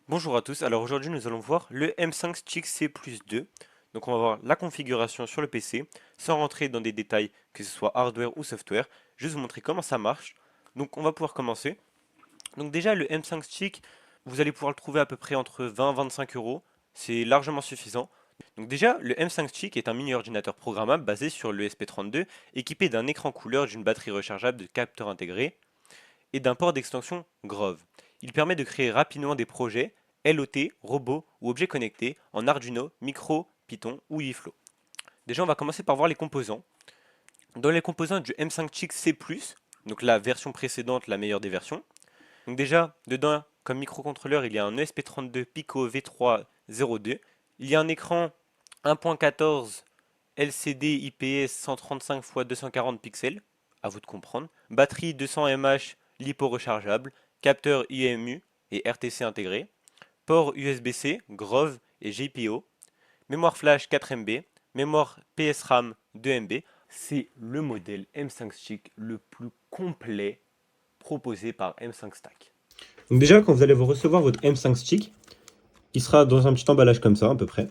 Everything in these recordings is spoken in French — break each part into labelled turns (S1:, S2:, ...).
S1: Bonjour à tous, alors aujourd'hui nous allons voir le M5 Stick C+2. Donc on va voir la configuration sur le PC, sans rentrer dans des détails que ce soit hardware ou software, juste vous montrer comment ça marche. Donc on va pouvoir commencer. Donc déjà le M5 Stick, vous allez pouvoir le trouver à peu près entre 20 et 25 euros, c'est largement suffisant. Donc déjà le M5 Stick est un mini ordinateur programmable basé sur le l'ESP32, équipé d'un écran couleur, d'une batterie rechargeable, de capteurs intégrés et d'un port d'extension Grove. Il permet de créer rapidement des projets LOT, robots ou objets connectés en Arduino, Micro, Python ou UIFlow. Déjà, on va commencer par voir les composants. Dans les composants du M5 Chick C+, donc la version précédente, la meilleure des versions. Donc déjà, dedans, comme microcontrôleur, il y a un ESP32 Pico V302. Il y a un écran 1.14 LCD IPS 135 x 240 pixels, à vous de comprendre. Batterie 200 mAh lipo-rechargeable, capteur IMU et RTC intégré. Port USB-C, Grove et GPIO. Mémoire flash 4 MB. Mémoire PS-RAM 2 MB. C'est le modèle M5 Stick le plus complet proposé par M5 Stack. Donc déjà, quand vous allez vous recevoir votre M5 Stick, il sera dans un petit emballage comme ça, à peu près.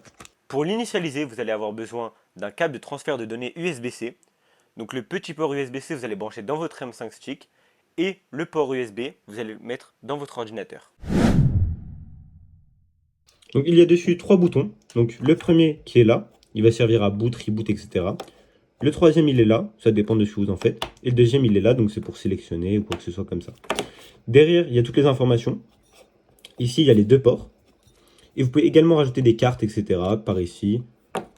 S1: Pour l'initialiser, vous allez avoir besoin d'un câble de transfert de données USB-C. Donc le petit port USB-C, vous allez brancher dans votre M5 Stick. Et le port USB, vous allez le mettre dans votre ordinateur. Donc il y a dessus trois boutons. Donc le premier qui est là, il va servir à boot, reboot, etc. Le troisième il est là, ça dépend de ce que vous en faites. Et le deuxième il est là, donc c'est pour sélectionner ou quoi que ce soit comme ça. Derrière, il y a toutes les informations. Ici, il y a les deux ports. Et vous pouvez également rajouter des cartes, etc. par ici,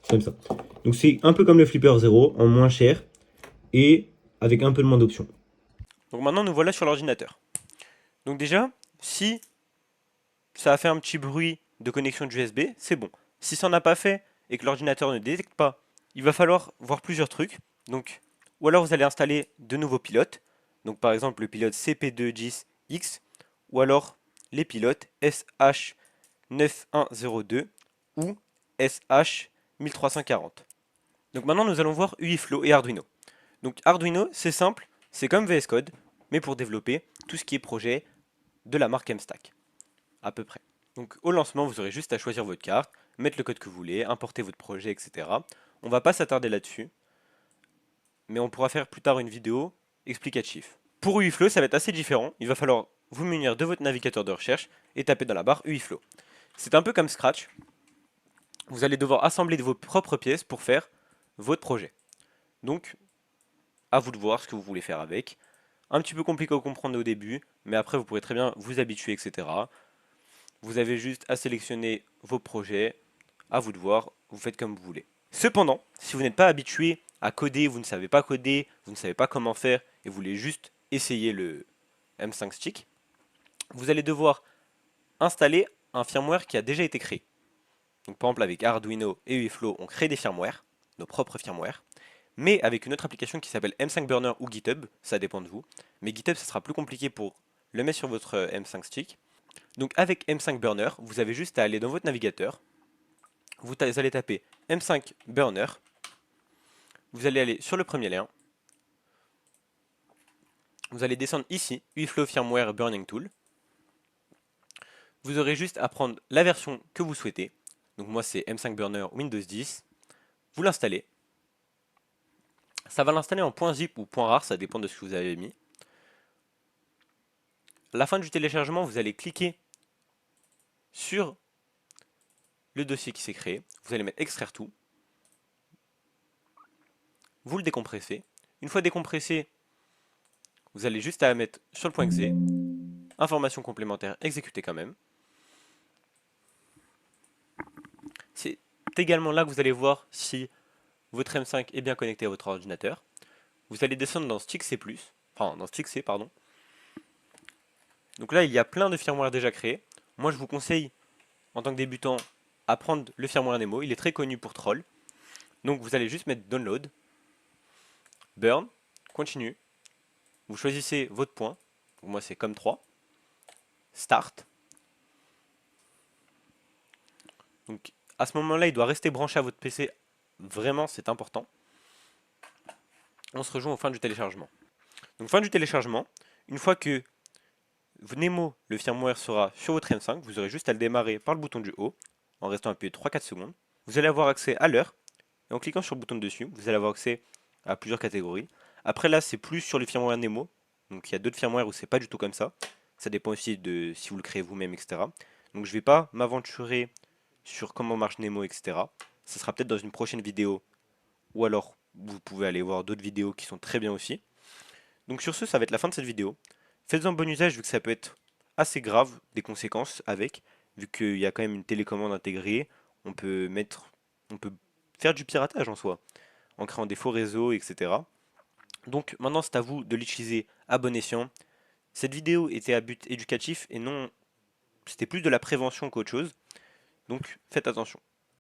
S1: comme ça. Donc c'est un peu comme le Flipper Zero, en moins cher et avec un peu moins d'options. Donc maintenant, nous voilà sur l'ordinateur. Donc déjà, si ça a fait un petit bruit de connexion de USB, c'est bon. Si ça n'en a pas fait et que l'ordinateur ne détecte pas, il va falloir voir plusieurs trucs. Donc, ou alors vous allez installer de nouveaux pilotes. Donc par exemple le pilote CP210X ou alors les pilotes SH9102 ou SH1340. Donc maintenant nous allons voir UIFlow et Arduino. Donc Arduino c'est simple, c'est comme VS Code, mais pour développer tout ce qui est projet de la marque MStack, à peu près. Donc au lancement, vous aurez juste à choisir votre carte, mettre le code que vous voulez, importer votre projet, etc. On va pas s'attarder là-dessus, mais on pourra faire plus tard une vidéo explicative. Pour UIFlow, ça va être assez différent. Il va falloir vous munir de votre navigateur de recherche et taper dans la barre UIFlow. C'est un peu comme Scratch. Vous allez devoir assembler vos propres pièces pour faire votre projet. Donc, à vous de voir ce que vous voulez faire avec. Un petit peu compliqué à comprendre au début, mais après vous pourrez très bien vous habituer, etc. Vous avez juste à sélectionner vos projets, à vous de voir, vous faites comme vous voulez. Cependant, si vous n'êtes pas habitué à coder, vous ne savez pas coder, vous ne savez pas comment faire, et vous voulez juste essayer le M5 Stick, vous allez devoir installer un firmware qui a déjà été créé. Donc par exemple avec Arduino et UIFlow, on crée des firmware, nos propres firmware, mais avec une autre application qui s'appelle M5 Burner ou GitHub, ça dépend de vous. Mais GitHub, ça sera plus compliqué pour le mettre sur votre M5 Stick. Donc avec M5 Burner, vous avez juste à aller dans votre navigateur, vous allez taper M5 Burner, vous allez aller sur le premier lien, vous allez descendre ici, UIFlow Firmware Burning Tool, vous aurez juste à prendre la version que vous souhaitez, donc moi c'est M5 Burner Windows 10, vous l'installez, ça va l'installer en .zip ou .rar, ça dépend de ce que vous avez mis. À la fin du téléchargement, vous allez cliquer sur le dossier qui s'est créé, vous allez mettre extraire tout, vous le décompressez. Une fois décompressé, vous allez juste à mettre sur le point .exe, information complémentaire exécutée quand même. C'est également là que vous allez voir si votre M5 est bien connecté à votre ordinateur. Vous allez descendre dans Stick C+, enfin dans Stick C, pardon. Donc là, il y a plein de firmware déjà créés. Moi, je vous conseille, en tant que débutant, à prendre le firmware Nemo. Il est très connu pour troll. Donc vous allez juste mettre Download, Burn, Continue. Vous choisissez votre point. Donc moi, c'est comme 3. Start. Donc à ce moment-là, il doit rester branché à votre PC. Vraiment, c'est important. On se rejoint au fin du téléchargement. Donc fin du téléchargement, une fois que Nemo, le firmware sera sur votre M5, vous aurez juste à le démarrer par le bouton du haut, en restant appuyé 3-4 secondes. Vous allez avoir accès à l'heure, et en cliquant sur le bouton de dessus, vous allez avoir accès à plusieurs catégories. Après là, c'est plus sur le firmware Nemo, donc il y a d'autres firmware où c'est pas du tout comme ça. Ça dépend aussi de si vous le créez vous-même, etc. Donc je vais pas m'aventurer sur comment marche Nemo, etc. Ce sera peut-être dans une prochaine vidéo, ou alors vous pouvez aller voir d'autres vidéos qui sont très bien aussi. Donc sur ce, ça va être la fin de cette vidéo. Faites-en bon usage vu que ça peut être assez grave des conséquences avec, vu qu'il y a quand même une télécommande intégrée, on peut mettre, on peut faire du piratage en soi, en créant des faux réseaux, etc. Donc maintenant c'est à vous de l'utiliser à bon escient. Cette vidéo était à but éducatif et non, c'était plus de la prévention qu'autre chose, donc faites attention.